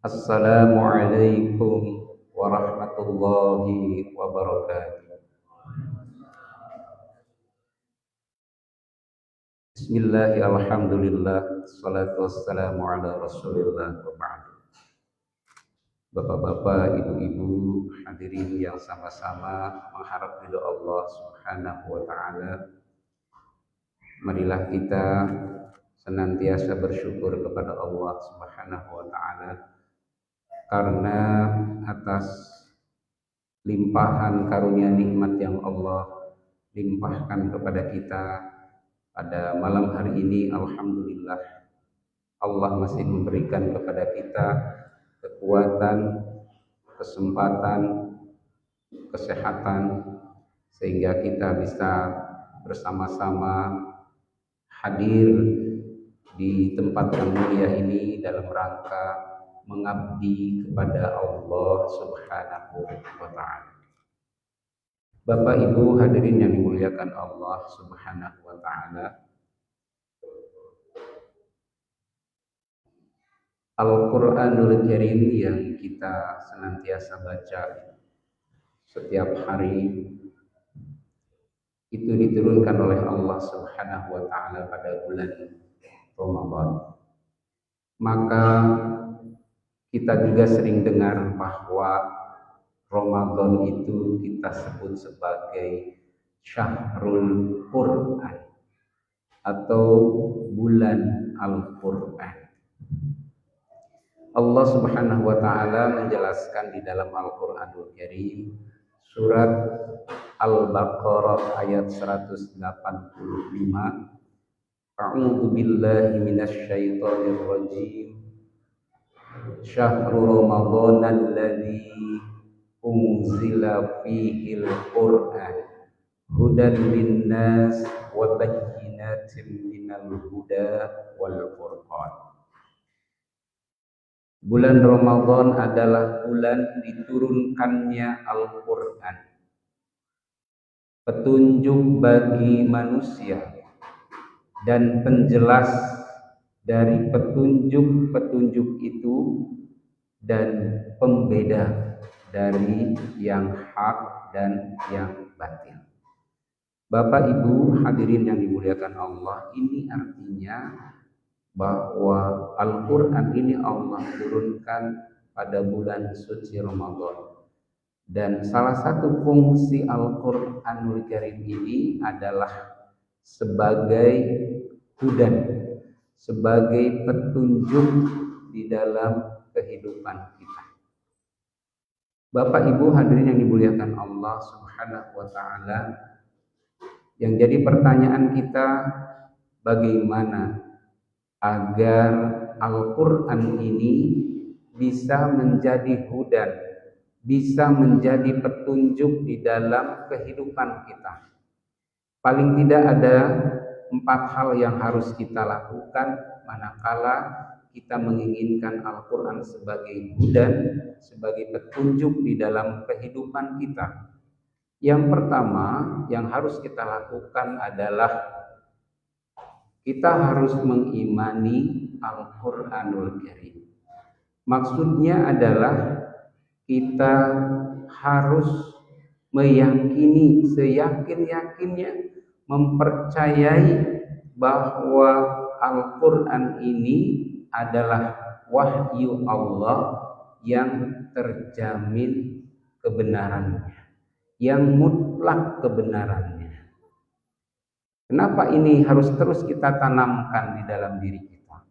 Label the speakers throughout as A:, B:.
A: Assalamualaikum warahmatullahi wabarakatuh. Bismillahirrahmanirrahim. Alhamdulillah. Salatu wassalamu ala rasulillah wa ba'du. Bapak-bapak, ibu-ibu, hadirin yang sama-sama mengharap ridho Allah Subhanahu wa taala. Marilah kita senantiasa bersyukur kepada Allah Subhanahu wa taala karena atas limpahan karunia nikmat yang Allah limpahkan kepada kita pada malam hari ini. Alhamdulillah, Allah masih memberikan kepada kita kekuatan, kesempatan, kesehatan sehingga kita bisa bersama-sama hadir di tempat yang mulia ini dalam rangka mengabdi kepada Allah Subhanahu wa taala. Bapak Ibu hadirin yang dimuliakan Allah Subhanahu wa taala, Al-Qur'anul Karim yang kita senantiasa baca setiap hari itu diturunkan oleh Allah Subhanahu wa taala pada bulan Ramadan. Maka kita juga sering dengar bahwa Ramadan itu kita sebut sebagai Syahrul Quran atau bulan Al-Quran. Allah Subhanahu wa taala menjelaskan di dalam Al-Qur'anul Karim surat Al-Baqarah ayat 185. A'udzu billahi minasy syaithanir rajim. Syahrul Ramadan alladzi unzila fihil Qur'an hudan linnas wa bayyinatin minal huda wal furqan. Bulan Ramadan adalah bulan diturunkannya Al-Qur'an, petunjuk bagi manusia dan penjelas dari petunjuk-petunjuk itu dan pembeda dari yang hak dan yang batil. Bapak Ibu hadirin yang dimuliakan Allah, ini artinya bahwa Al-Quran ini Allah turunkan pada bulan suci Ramadan. Dan salah satu fungsi Al-Quranul Karim ini adalah sebagai hudan, sebagai petunjuk di dalam kehidupan kita. Bapak Ibu hadirin yang dimuliakan Allah Subhanahu wa taala, yang jadi pertanyaan kita, bagaimana agar Al-Quran ini bisa menjadi hudan, bisa menjadi petunjuk di dalam kehidupan kita. Paling tidak ada 4 hal yang harus kita lakukan manakala kita menginginkan Al-Quran sebagai hudan, sebagai petunjuk di dalam kehidupan kita. Yang pertama yang harus kita lakukan adalah kita harus mengimani Al-Quranul Karim. Maksudnya adalah kita harus meyakini seyakin-yakinnya, mempercayai bahwa Al-Quran ini adalah wahyu Allah yang terjamin kebenarannya, yang mutlak kebenarannya. Kenapa ini harus terus kita tanamkan di dalam diri kita?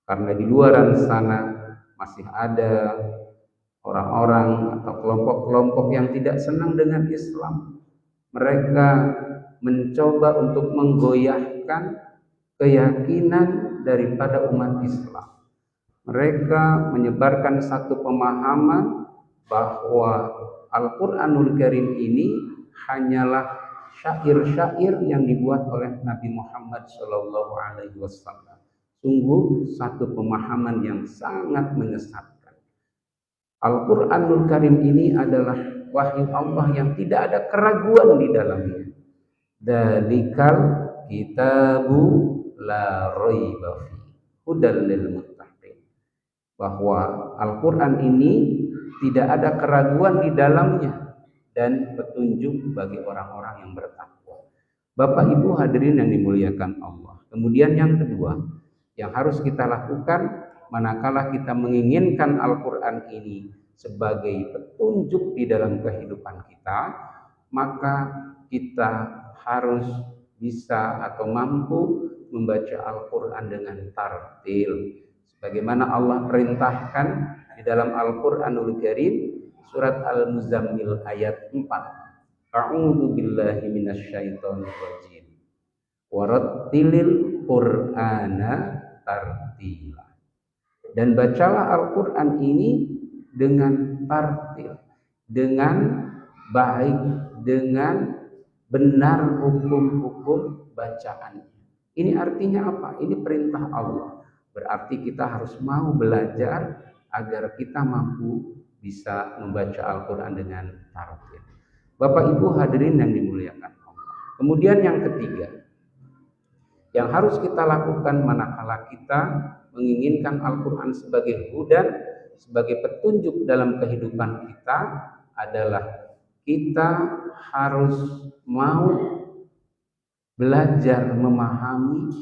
A: Karena di luar sana masih ada orang-orang atau kelompok-kelompok yang tidak senang dengan Islam. Mereka mencoba untuk menggoyahkan keyakinan daripada umat Islam. Mereka menyebarkan satu pemahaman bahwa Al-Quranul Karim ini hanyalah syair-syair yang dibuat oleh Nabi Muhammad SAW. Sungguh satu pemahaman yang sangat menyesatkan. Al-Quranul Karim ini adalah wahyu Allah yang tidak ada keraguan di dalamnya. Dalikal kitabu la raiba fi hudal lil muttaqin. bahwa Al-Quran ini tidak ada keraguan di dalamnya dan petunjuk bagi orang-orang yang bertakwa. Bapak Ibu hadirin yang dimuliakan Allah. Kemudian yang kedua yang harus kita lakukan manakala kita menginginkan Al-Quran ini sebagai petunjuk di dalam kehidupan kita, maka kita harus bisa atau mampu membaca Al-Quran dengan tartil. Sebagaimana Allah perintahkan di dalam Al-Quranul Karim surat Al-Muzammil ayat 4. A'udzu billahi minasyaitonir rajim. Warattilil Qur'ana tartila. Dan bacalah Al-Quran ini dengan tartil, dengan baik, dengan benar hukum-hukum bacaannya. Ini artinya apa? Ini perintah Allah. Berarti kita harus mau belajar agar kita mampu bisa membaca Al-Quran dengan tartil. Bapak Ibu hadirin yang dimuliakan Allah. Kemudian yang ketiga, yang harus kita lakukan manakala kita menginginkan Al-Quran sebagai hudan, sebagai petunjuk dalam kehidupan kita adalah kita harus mau belajar memahami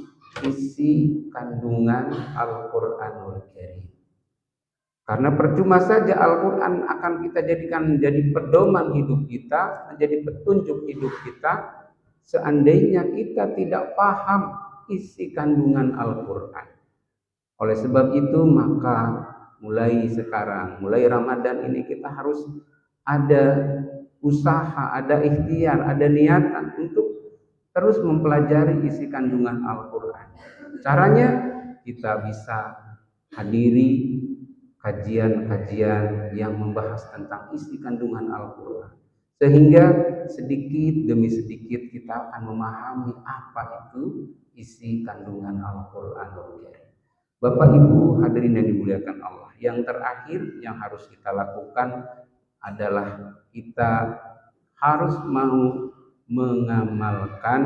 A: isi kandungan Al-Quranul Karim. Karena percuma saja Al-Quran akan kita jadikan menjadi pedoman hidup kita, menjadi petunjuk hidup kita, seandainya kita tidak paham isi kandungan Al-Quran. Oleh sebab itu maka mulai sekarang, mulai Ramadan ini kita harus ada usaha, ada ikhtiar, ada niatan untuk terus mempelajari isi kandungan Al-Quran. Caranya kita bisa hadiri kajian-kajian yang membahas tentang isi kandungan Al-Quran. Sehingga sedikit demi sedikit kita akan memahami apa itu isi kandungan Al-Quranul Karim. Bapak Ibu hadirin yang dimuliakan Allah. Yang terakhir yang harus kita lakukan adalah kita harus mau mengamalkan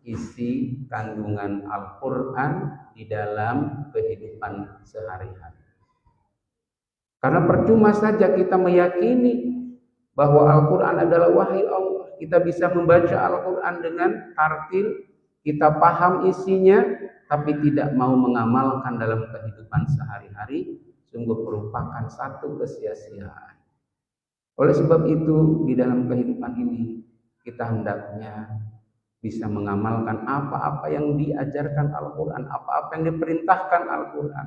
A: isi kandungan Al-Quran di dalam kehidupan sehari-hari. Karena percuma saja kita meyakini bahwa Al-Quran adalah wahyu Allah. Kita bisa membaca Al-Quran dengan tartil, kita paham isinya, tapi tidak mau mengamalkan dalam kehidupan sehari-hari, sungguh merupakan satu kesia-siaan. Oleh sebab itu, di dalam kehidupan ini, kita hendaknya bisa mengamalkan apa-apa yang diajarkan Al-Quran, apa-apa yang diperintahkan Al-Quran.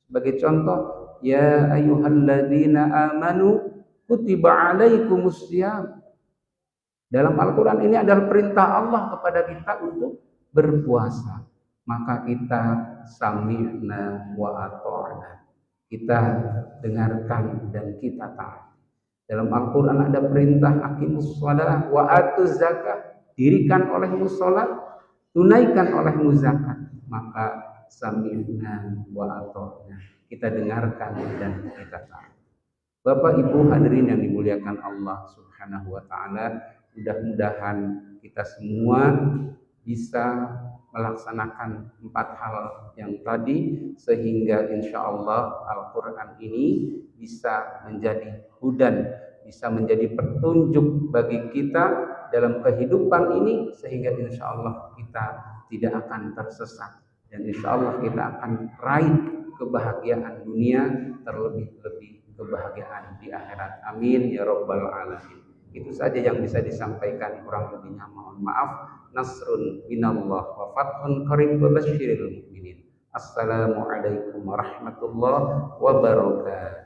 A: Sebagai contoh, ya ayyuhalladzina amanu kutiba alaikumussyam. Dalam Al-Quran ini adalah perintah Allah kepada kita untuk berpuasa. Maka kita sami'na wa ata'na. Kita dengarkan dan kita taat. Dalam Al-Quran ada perintah aqimus shalah wa atuz zakah. Dirikan olehmu salat, tunaikan olehmu zakat. Maka sami'na wa ata'na. Kita dengarkan dan kita taat. Bapak Ibu hadirin yang dimuliakan Allah Subhanahu wa taala, mudah-mudahan kita semua bisa melaksanakan 4 hal yang tadi sehingga insya Allah Al-Quran ini bisa menjadi hudan, bisa menjadi petunjuk bagi kita dalam kehidupan ini sehingga insya Allah kita tidak akan tersesat dan insya Allah kita akan raih kebahagiaan dunia, terlebih-lebih kebahagiaan di akhirat. Amin ya rabbal alamin. Itu saja yang bisa disampaikan, kurang lebihnya mohon maaf. Nasrun minallah wa fathun qarib wa basyiril mu'minin. Assalamualaikum warahmatullahi wabarakatuh.